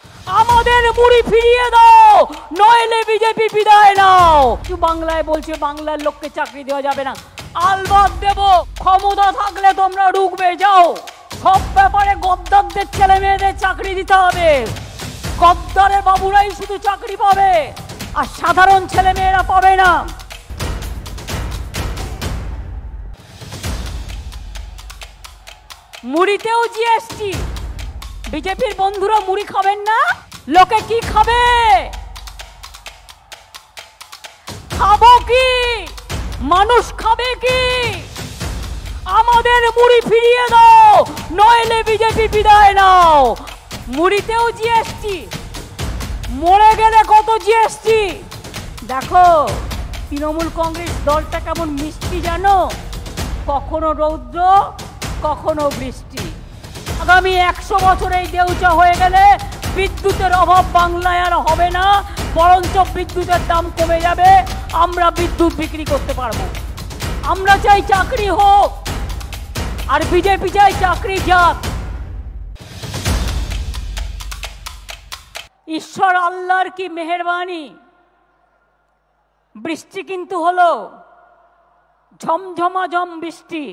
আমাদের মুড়ি ফিরিয়ে দাও, নইলে বিজেপি বিদায় নাও। বাংলায় বলছে বাংলার লোককে চাকরি দেওয়া যাবে না। আলবাদ দেব, ক্ষমতা থাকলে তোমরা রুখবে যাও। সব ব্যাপারে গদ্দারদের ছেলে মেয়েদের চাকরি দিতে হবে। গদ্দারের বাবুরাই শুধু চাকরি পাবে, আর সাধারণ ছেলে মেয়েরা পাবে না। মুড়িতেও জিএসটি। বিজেপির বন্ধুরা মুড়ি খাবেন না? লোকে কি খাবে? খাবো কি? মানুষ খাবে কি? আমাদের মুড়ি ফিরিয়ে দাও, নইলে বিজেপি বিদায় নাও। মুড়িতেও জিএসটি, মরে গেলে কত জিএসটি। দেখো তৃণমূল কংগ্রেস দলটা কেমন মিষ্টি জানো? কখনো রৌদ্র, কখনো বৃষ্টি। আগামী 100 বছর এই দেউচা হয়ে গেলে বিদ্যুতের অভাব বাংলায় আর হবে না, বরঞ্চ বিদ্যুতের দাম কমে যাবে। আমরা বিদ্যুৎ বিক্রি করতে পারবো। আমরা চাই চাকরি হোক, আর বিজেপি চাই চাকরি যাক। ঈশ্বর আল্লাহর কি মেহেরবানি, বৃষ্টি কিন্তু হলো, ঝমঝমাঝম বৃষ্টি,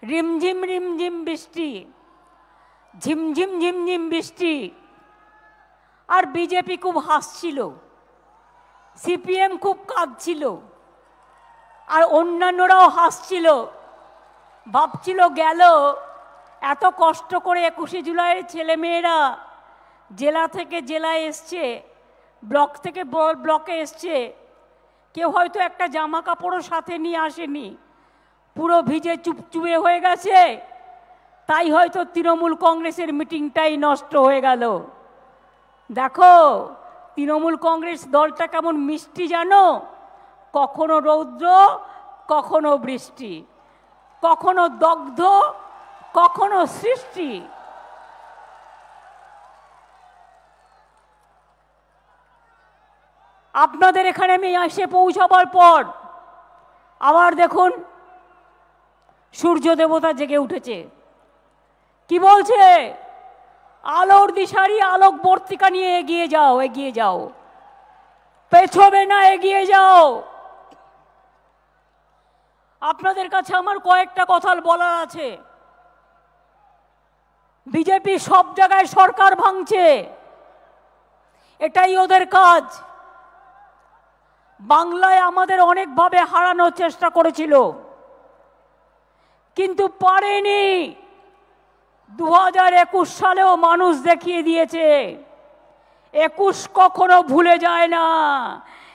রিমঝিম রিমঝিম বৃষ্টি, ঝিমঝিম ঝিমঝিম বৃষ্টি। আর বিজেপি খুব হাসছিল, সিপিএম খুব কাঁদছিল, আর অন্যান্যরাও হাসছিল। ভাবছিল গেল এত কষ্ট করে 21শে জুলাইয়ের ছেলে মেয়েরা জেলা থেকে জেলায় এসছে, ব্লক থেকে ব্লকে এসছে, কেউ হয়তো একটা জামা কাপড়ও সাথে নিয়ে আসেনি, পুরো ভিজে চুপচুপে হয়ে গেছে। তাই হয়তো তৃণমূল কংগ্রেসের মিটিংটাই নষ্ট হয়ে গেল। দেখো তৃণমূল কংগ্রেস দলটা কেমন মিষ্টি জানো? কখনো রৌদ্র, কখনো বৃষ্টি, কখনো দগ্ধ, কখনো সৃষ্টি। আপনাদের এখানে আমি এসে পৌঁছাবার পর আবার দেখুন সূর্য দেবতা জেগে উঠেছে। কি বলছে? আলোর দিশারি, আলোক বর্তিকা নিয়ে এগিয়ে যাও, এগিয়ে যাও, পেছবে না, এগিয়ে যাও। আপনাদের কাছে আমার কয়েকটা কথা বলার আছে। বিজেপি সব জায়গায় সরকার ভাঙছে, এটাই ওদের কাজ। বাংলায় আমাদের অনেকভাবে হারানোর চেষ্টা করেছিল, কিন্তু পারেনি। 2021 সালেও মানুষ দেখিয়ে দিয়েছে 21 কখনো ভুলে যায় না,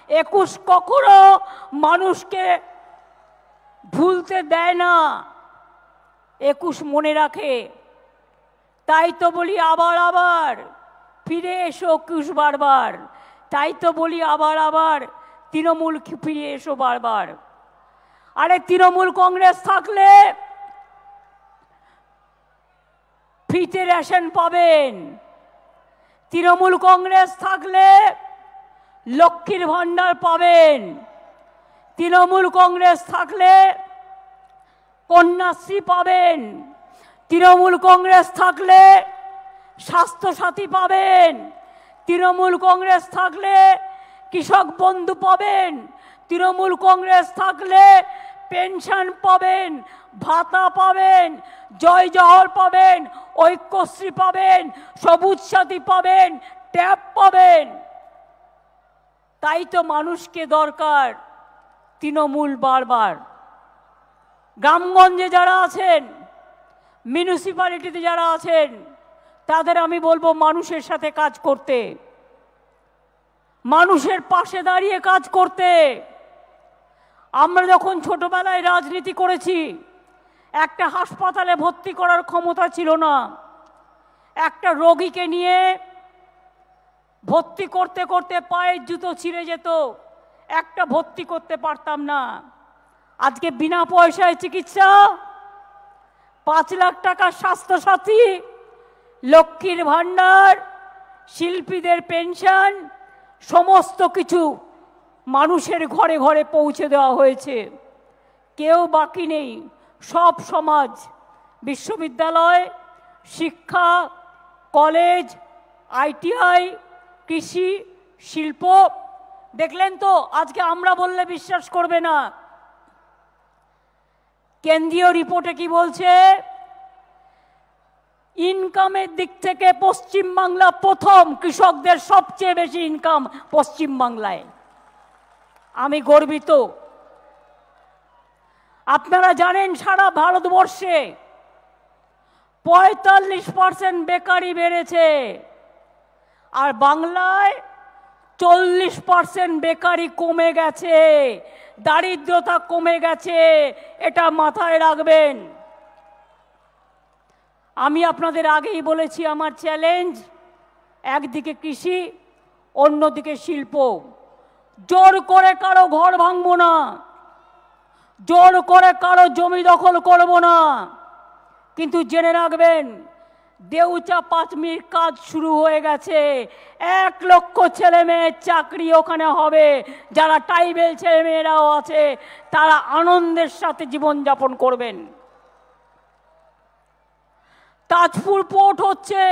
21 কখনো মানুষকে ভুলতে দেয় না, 21 মনে রাখে। তাই তো বলি আবার আবার ফিরে এসো 21 বারবার। তাই তো বলি আবার আবার তৃণমূল ফিরে এসো বারবার। আরে তৃণমূল কংগ্রেস থাকলে ফ্রিতে রেশন পাবেন, তৃণমূল কংগ্রেস থাকলে লক্ষ্মীর ভাণ্ডার পাবেন, তৃণমূল কংগ্রেস থাকলে কন্যাশ্রী পাবেন, তৃণমূল কংগ্রেস থাকলে স্বাস্থ্যসাথী পাবেন, তৃণমূল কংগ্রেস থাকলে কৃষক বন্ধু পাবেন, তৃণমূল কংগ্রেস থাকলে পেনশন পাবেন, ভাতা পাবেন, জয় জহর পাবেন, ঐক্যশ্রী পাবেন, সবুজ সাথী পাবেন, ট্যাব পাবেন। তাই তো মানুষকে দরকার তৃণমূল বারবার। গ্রামগঞ্জে যারা আছেন, মিউনিসিপ্যালিটিতে যারা আছেন, তাদের আমি বলবো মানুষের সাথে কাজ করতে, মানুষের পাশে দাঁড়িয়ে কাজ করতে। আমরা যখন ছোটবেলায় রাজনীতি করেছি, একটা হাসপাতালে ভর্তি করার ক্ষমতা ছিল না। একটা রোগীকে নিয়ে ভর্তি করতে করতে পায়ের জুতো ছিঁড়ে যেত, একটা ভর্তি করতে পারতাম না। আজকে বিনা পয়সায় চিকিৎসা, 5 লাখ টাকা স্বাস্থ্যসাথী, লক্ষ্মীর ভাণ্ডার, শিল্পীদের পেনশন, সমস্ত কিছু মানুষের ঘরে ঘরে পৌঁছে দেওয়া হয়েছে। কেউ বাকি নেই, সব সমাজ, বিশ্ববিদ্যালয়, শিক্ষা, কলেজ, আইটিআই, কৃষি, শিল্প। দেখলেন তো আজকে আমরা বললে বিশ্বাস করবে না, কেন্দ্রীয় রিপোর্টে কি বলছে? ইনকামের দিক থেকে পশ্চিমবাংলা প্রথম, কৃষকদের সবচেয়ে বেশি ইনকাম পশ্চিমবাংলায়। আমি গর্বিত। আপনারা জানেন সারা ভারতবর্ষে 45% বেকারি বেড়েছে, আর বাংলায় 40% বেকারি কমে গেছে, দারিদ্রতা কমে গেছে। এটা মাথায় রাখবেন। আমি আপনাদের আগেই বলেছি আমার চ্যালেঞ্জ, একদিকে কৃষি, অন্যদিকে শিল্প। জোর করে কারো ঘর ভাঙবো না, জোর করে কারো জমি দখল করব না, কিন্তু জেনে রাখবেন দেউচা 5 মিনিট কাজ শুরু হয়ে গেছে। 1 লক্ষ ছেলে মেয়ের চাকরি ওখানে হবে। যারা ট্রাইবেল ছেলে মেয়েরাও আছে তারা আনন্দের সাথে জীবনযাপন করবেন। তাজপুর পোর্ট হচ্ছে,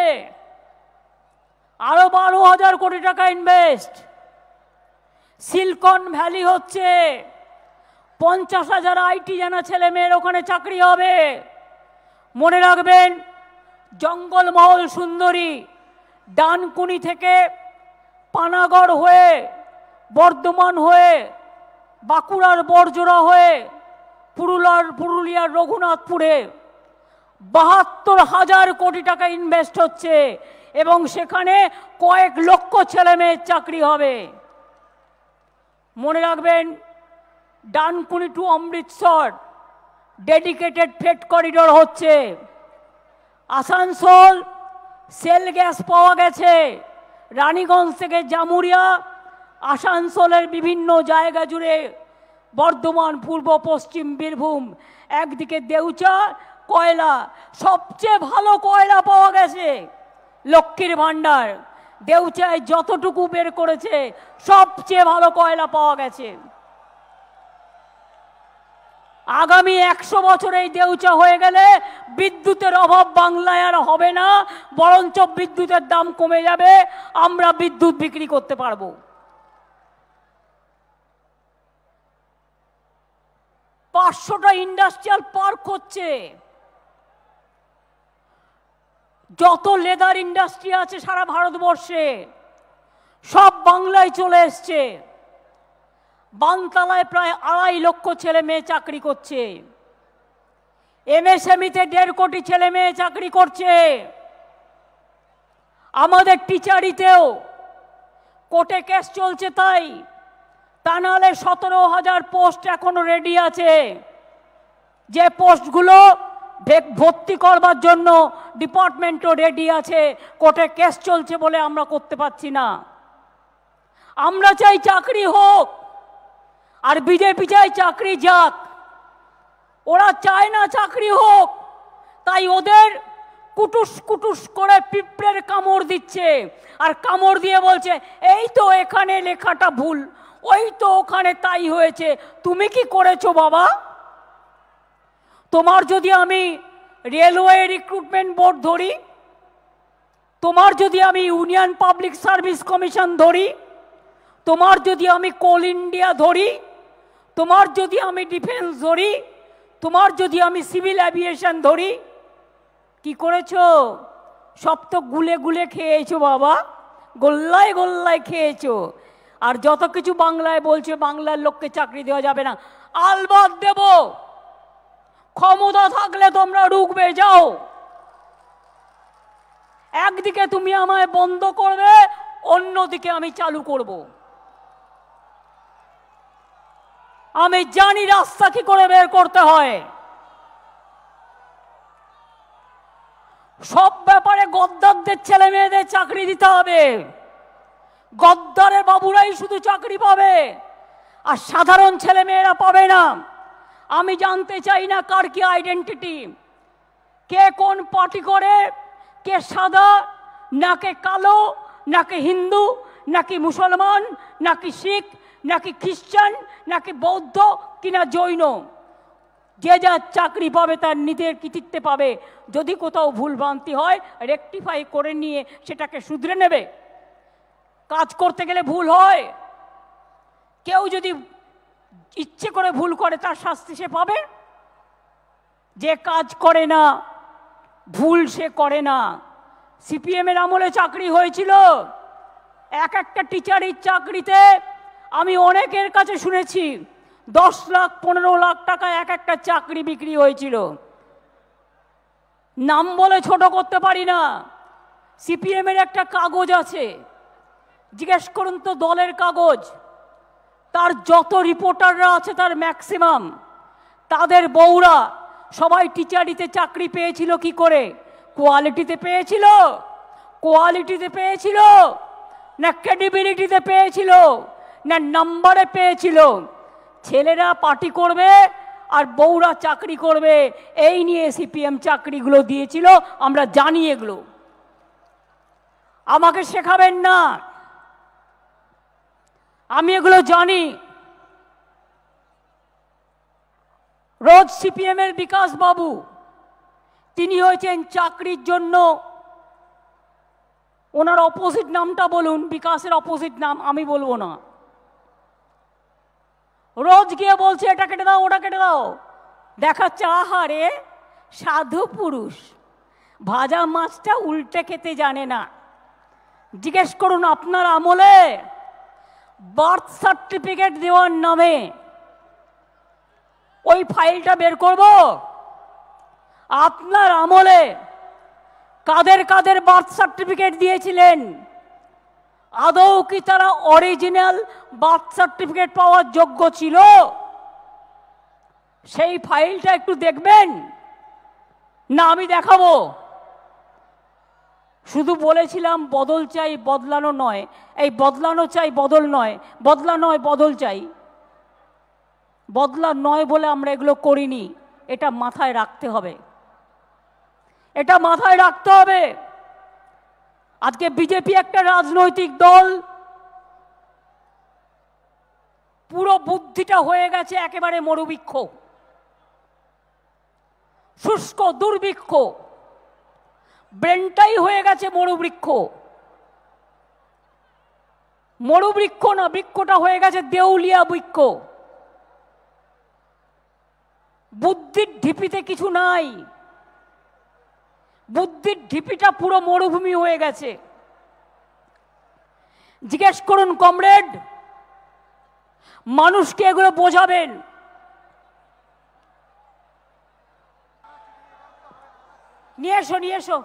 আরো 12,000 কোটি টাকা ইনভেস্ট। সিলিকন ভ্যালি হচ্ছে, 50,000 আইটি জানা ছেলে মেয়ের ওখানে চাকরি হবে। মনে রাখবেন জঙ্গলমহল সুন্দরী ডানকুনি থেকে পানাগড় হয়ে, বর্ধমান হয়ে, বাঁকুড়ার বরজোড়া হয়ে, পুরুলিয়ার রঘুনাথপুরে 72,000 কোটি টাকা ইনভেস্ট হচ্ছে, এবং সেখানে কয়েক লক্ষ ছেলে মেয়ের চাকরি হবে। মনে রাখবেন Dankuni to Amritsar dedicated freight corridor হচ্ছে। আসানসোল সেল গ্যাস পাওয়া গেছে, রানীগঞ্জ থেকে জামুরিয়া, আসানসোলের বিভিন্ন জায়গা জুড়ে, বর্ধমান, পূর্ব পশ্চিম বীরভূম, একদিকে দেউচা কয়লা, সবচেয়ে ভালো কয়লা পাওয়া গেছে। লক্ষ্মীর ভাণ্ডার দেউচায় যতটুকু বের করেছে সবচেয়ে ভালো কয়লা পাওয়া গেছে। আগামী 100 বছর এই দেউচা হয়ে গেলে বিদ্যুতের অভাব বাংলায় আর হবে না, বরঞ্চ বিদ্যুতের দাম কমে যাবে, আমরা বিদ্যুৎ বিক্রি করতে পারবো। পাঁচশোটা ইন্ডাস্ট্রিয়াল পার্ক হচ্ছে। যত লেদার ইন্ডাস্ট্রি আছে সারা ভারতবর্ষে সব বাংলায় চলে এসছে। বানতলায় প্রায় 2.5 লক্ষ ছেলে মেয়ে চাকরি করছে। এমএসএমইতে 1.5 কোটি ছেলে মেয়ে চাকরি করছে। আমাদের টিচারিতেও কোর্টে কেস চলছে, তাই তা নাহলে 17,000 পোস্ট এখনো রেডি আছে, যে পোস্টগুলো ভর্তি করবার জন্য ডিপার্টমেন্টও রেডি আছে। কোর্টে কেস চলছে বলে আমরা করতে পারছি না। আমরা চাই চাকরি হোক, আর বিজেপি চাই চাকরি যাক। ওরা চায় না চাকরি হোক, তাই ওদের কুটুস কুটুস করে পিঁপড়ের কামড় দিচ্ছে, আর কামড় দিয়ে বলছে এই তো এখানে লেখাটা ভুল, ওই তো ওখানে তাই হয়েছে, তুমি কি করেছো বাবা? তোমার যদি আমি রেলওয়ে রিক্রুটমেন্ট বোর্ড ধরি, তোমার যদি আমি ইউনিয়ন পাবলিক সার্ভিস কমিশন ধরি, তোমার যদি আমি কোল ইন্ডিয়া ধরি, তোমার যদি আমি ডিফেন্স ধরি, তোমার যদি আমি সিভিল অ্যাভিয়েশন ধরি, কি করেছো? সব তো গুলে গুলে খেয়েছো বাবা, গোল্লায় গোল্লায় খেয়েছো। আর যত কিছু বাংলায় বলছে বাংলার লোককে চাকরি দেওয়া যাবে না, আলবাদ দেব। ক্ষমতা থাকলে তোমরা রুখবে, যাও। একদিকে তুমি আমায় বন্ধ করবে, অন্যদিকে আমি চালু করব। আমি জানি রাস্তা কি করে বের করতে হয়। সব ব্যাপারে গদ্দারদের ছেলে মেয়েদের চাকরি দিতে হবে। গদ্দারের বাবুরাই শুধু চাকরি পাবে, আর সাধারণ ছেলে মেয়েরা পাবে না। আমি জানতে চাই না কার কি আইডেন্টিটি, কে কোন পার্টি করে, কে সাদা নাকি কালো, নাকি হিন্দু, নাকি মুসলমান, নাকি শিখ, নাকি খ্রিস্টান, নাকি বৌদ্ধ, কিনা জৈন। যে যার চাকরি পাবে তার নিজের কৃতিত্বে পাবে। যদি কোথাও ভুলভ্রান্তি হয় রেকটিফাই করে নিয়ে সেটাকে শুধরে নেবে। কাজ করতে গেলে ভুল হয়, কেউ যদি ইচ্ছে করে ভুল করে তার শাস্তি সে পাবে। যে কাজ করে না, ভুল সে করে না। সিপিএমের আমলে চাকরি হয়েছিল, এক একটা টিচারের চাকরিতে আমি অনেকের কাছে শুনেছি 10 লাখ 15 লাখ টাকা এক একটা চাকরি বিক্রি হয়েছিল। নাম বলে ছোট করতে পারি না। সিপিএমের একটা কাগজ আছে, জিজ্ঞেস করুন তো দলের কাগজ, তার যত রিপোর্টাররা আছে তার ম্যাক্সিমাম তাদের বউরা সবাই টিচারিতে চাকরি পেয়েছিল কি করে? কোয়ালিটিতে পেয়েছিল, কোয়ালিটিতে পেয়েছিল না ক্রেডিবিলিটিতে পেয়েছিল না নাম্বারে পেয়েছিল? ছেলেরা পার্টি করবে আর বউরা চাকরি করবে, এই নিয়ে সিপিএম চাকরিগুলো দিয়েছিল। আমরা জানি এগুলো, আমাকে শেখাবেন না, আমি এগুলো জানি। রোজ সিপিএমের বিকাশ বাবু, তিনি হয়েছেন চাকরির জন্য, ওনার অপোজিট নামটা বলুন, বিকাশের অপোজিট নাম আমি বলবো না। রোজ গিয়ে বলছে এটা কেটে দাও ওটা কেটে দাও, দেখাচ্ছে আহারে সাধু পুরুষ, ভাজা মাছটা উল্টে খেতে জানে না। জিজ্ঞেস করুন আপনার আমলে বার্থ সার্টিফিকেট দেওয়ার নামে ওই ফাইলটা বের করব? আপনার আমলে কাদের কাদের বার্থ সার্টিফিকেট দিয়েছিলেন? আদৌ কি তারা অরিজিনাল বার্থ সার্টিফিকেট পাওয়ার যোগ্য ছিল? সেই ফাইলটা একটু দেখবেন না আমি দেখাবো? শুধু বলেছিলাম বদল চাই, বদলানো নয়। এই বদলানো চাই, বদল নয়, বদলা নয় বদল চাই। বদলা নয় বলে আমরা এগুলো করিনি, এটা মাথায় রাখতে হবে, এটা মাথায় রাখতে হবে। আজকে বিজেপি একটা রাজনৈতিক দল, পুরো বুদ্ধিটা হয়ে গেছে একেবারে মরুবৃক্ষ, শুষ্ক দুর্ভিক্ষ, ব্রেনটাই হয়ে গেছে মরুবৃক্ষ। মরুবৃক্ষ না, বৃক্ষটা হয়ে গেছে দেউলিয়া বৃক্ষ। বুদ্ধির ঢিপিতে কিছু নাই, বুদ্ধির ঢিপিটা পুরো মরুভূমি হয়ে গেছে। জিজ্ঞেস করুন কমরেড, মানুষকে এগুলো বোঝাবেন? নিয়ে এসো নিয়ে এসো।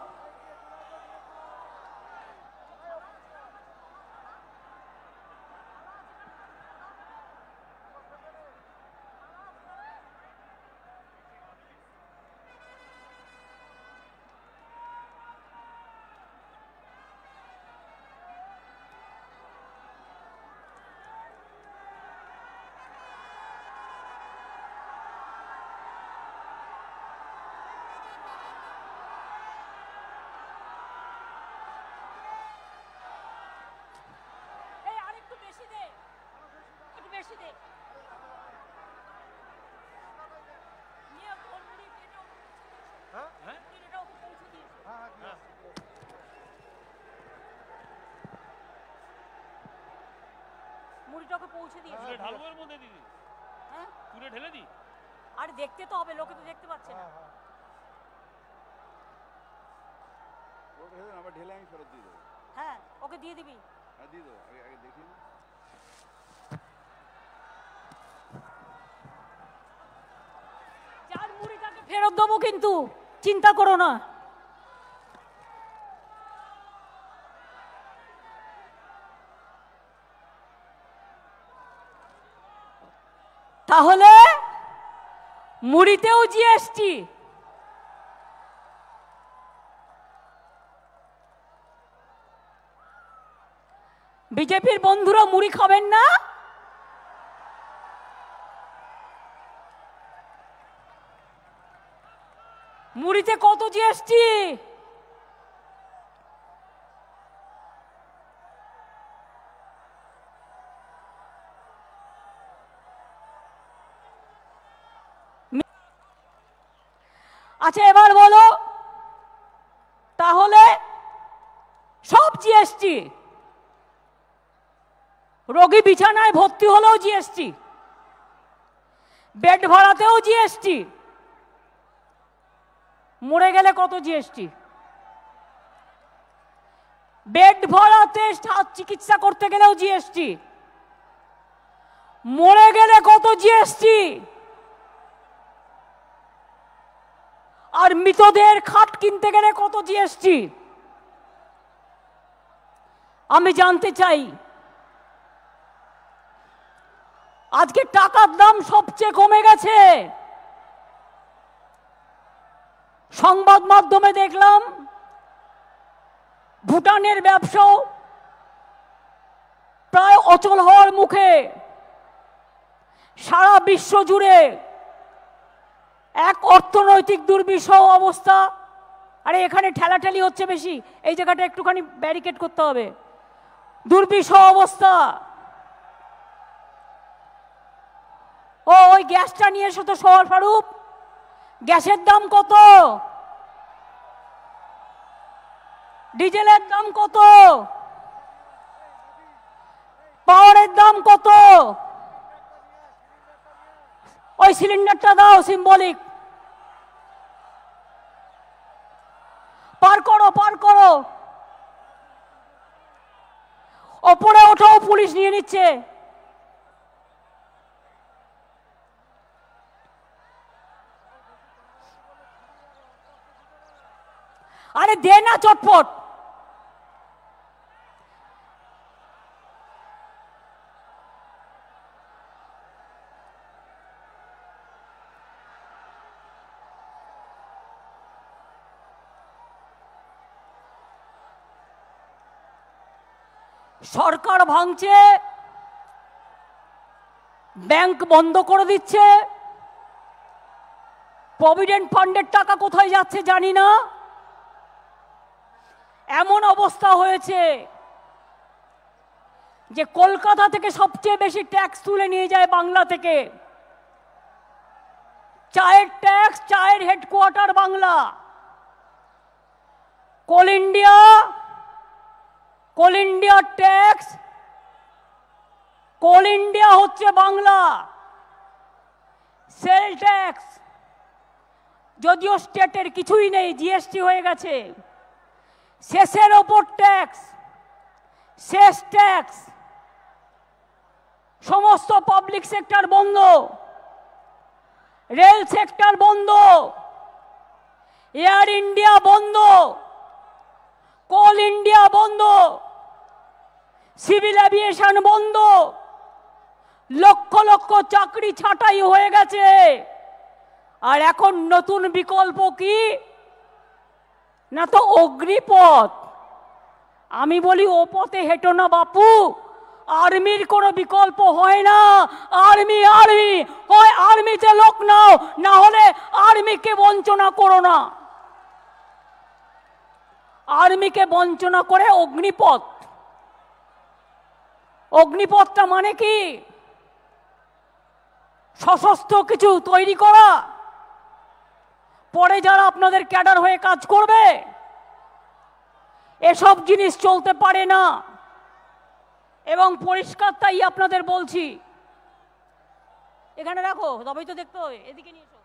মুড়িটাকে পৌঁছে দিয়েছি। ঢালবো এর মধ্যে দিদি? হ্যাঁ তুলে ঢেলে দি। আরে দেখতে তো হবে, লোকে তো দেখতে পাচ্ছে না। ওটা আবার ঢেলে আমি ফেরত দিয়ে দেবো। হ্যাঁ ওকে দিয়ে দিবি। হ্যাঁ দিয়ে দেবো, আগে আগে দেখি। যার মুড়িটাকে ফেরত দেবো কিন্তু, চিন্তা করো না। তাহলে মুড়িতেও জিএসটি, বিজেপির বন্ধুরা মুড়ি খাবেন না? মুড়িতে কত জিএসটি? আচ্ছা এবার বলো তাহলে সব জিএসটি, রোগী বিছানায় ভর্তি হলেও জিএসটি, বেড ভাড়াতেও জিএসটি, মরে গেলে কত জিএসটি? বেড ভাড়াতে চিকিৎসা করতে গেলেও জিএসটি, মরে গেলে কত জিএসটি? আর মৃতদের খাট কিনতে গেলে কত জিএসটি? আমি জানতে চাই আজকে টাকার দাম সবচেয়ে কমে গেছে। সংবাদ মাধ্যমে দেখলাম ভুটানের ব্যবসাও প্রায় অচল হওয়ার মুখে। সারা বিশ্ব জুড়ে এক অর্থনৈতিক দুর্বিষহ অবস্থা। আরে এখানে ঠেলাঠেলি হচ্ছে বেশি, এই জায়গাটা একটুখানি ব্যারিকেড করতে হবে। দুর্বিষহ অবস্থা। ওই গ্যাসটা নিয়ে এসো তো শহর ফারুক। গ্যাসের দাম কত? ডিজেলের দাম কত? পাওয়ারের দাম কত? ওই সিলিন্ডারটা দাও, সিম্বলিক। পার করো, পার করো। ওপরে ওঠাও, পুলিশ নিয়ে নিচ্ছে। আরে দে না চটপট। সরকার ভাঙছে, ব্যাংক বন্ধ করে দিচ্ছে, প্রভিডেন্ট ফান্ডের টাকা কোথায় যাচ্ছে জানি না। এমন অবস্থা হয়েছে যে কলকাতা থেকে সবচেয়ে বেশি ট্যাক্স তুলে নিয়ে যায় বাংলা থেকে। চায়ের ট্যাক্স, চায়ের হেডকোয়ার্টার বাংলা। কোল ইন্ডিয়া ট্যাক্স, কোল ইন্ডিয়া হচ্ছে বাংলা। সেল ট্যাক্স যদিও স্টেটের কিছুই নেই, জিএসটি হয়ে গেছে। শেষের ওপর ট্যাক্স, শেষ ট্যাক্স। সমস্ত পাবলিক সেক্টর বন্ধ, রেল সেক্টর বন্ধ, এয়ার ইন্ডিয়া বন্ধ, কোল ইন্ডিয়া বন্ধ, সিভিল এভিয়েশন বন্ধ। লক্ষ লক্ষ চাকরি ছাঁটাই হয়ে গেছে। আর এখন নতুন বিকল্প কি না, তো অগ্নিপথ। আমি বলি ও পথে হেঁটো না বাপু। আর্মির কোনো বিকল্প হয় না। আর্মি আর্মি হয়, আর্মিতে লোক নাও, না হলে আর্মিকে বঞ্চনা করো না। আর্মিকে বঞ্চনা করে অগ্নিপথ। অগ্নিপথটা মানে কি? সশস্ত্র কিছু তৈরি করা, পরে যারা আপনাদের ক্যাডার হয়ে কাজ করবে। এসব জিনিস চলতে পারে না। এবং পরিষ্কার তাই আপনাদের বলছি। এখানে রাখো, তবেই তো দেখতে হবে। এদিকে নিয়ে এসো,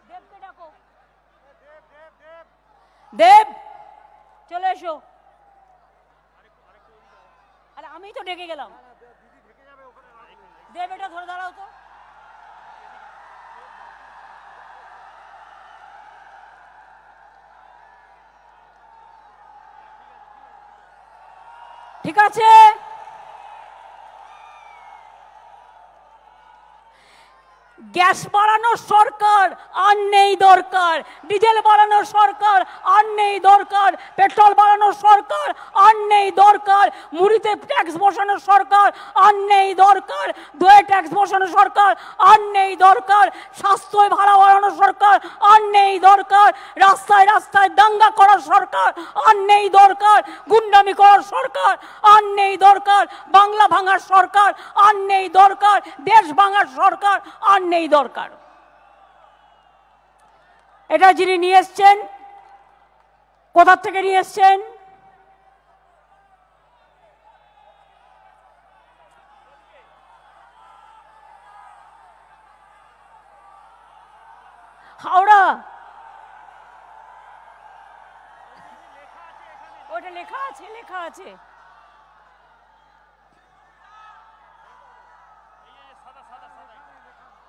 দেবকে ডাকো। দেব চলে এসো। আরে আমি তো ডেকে গেলাম। দেব এটা ধরে দাঁড়াও তো। ঠিক আছে, গ্যাস বাড়ানোর সরকার আর নেই দরকার, ডিজেল বাড়ানোর সরকার আর নেই দরকার, পেট্রোল বাড়ানোর সরকার আর আর নেই দরকার মুড়িতে ট্যাক্স বসানোর সরকার, আর নেই দরকার দইয়ে ট্যাক্স বসানোর সরকার, আর নেই দরকার স্বাস্থ্য ভাড়া বাড়ানোর সরকার, আর নেই দরকার রাস্তায় রাস্তায় দাঙ্গা করার সরকার, আর নেই দরকার গুন্ডামি করার সরকার, আর নেই দরকার বাংলা ভাঙার সরকার, আর নেই দরকার দেশ ভাঙার সরকার, আর নেই দরকার। এটা যিনি নিয়ে এসছেন, কোথা থেকে নিয়ে এসছেন? হাওড়া। ওটা লেখা আছে, লেখা আছে।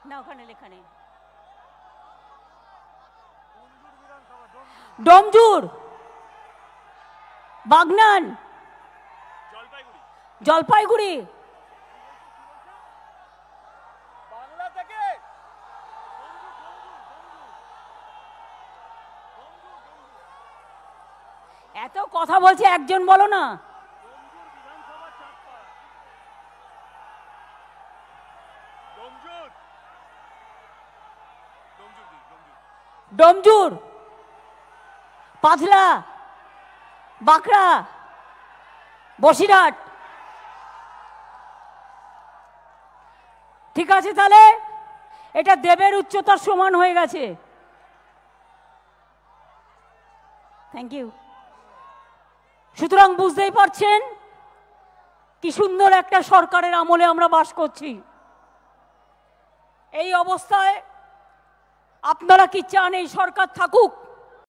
না ওখানে লেখা নেই। ডোমজুর, বাগনান, জলপাইগুড়ি। এত কথা বলছে, একজন বলো না। ডোমজুর, পাথলা, বাঁকড়া, বসিরহাট। ঠিক আছে, তাহলে এটা দেবের উচ্চতার সমান হয়ে গেছে। Thank you. সুতরাং বুঝতেই পারছেন কি সুন্দর একটা সরকারের আমলে আমরা বাস করছি। এই অবস্থায় আপনারা কি চান এই সরকার থাকুক?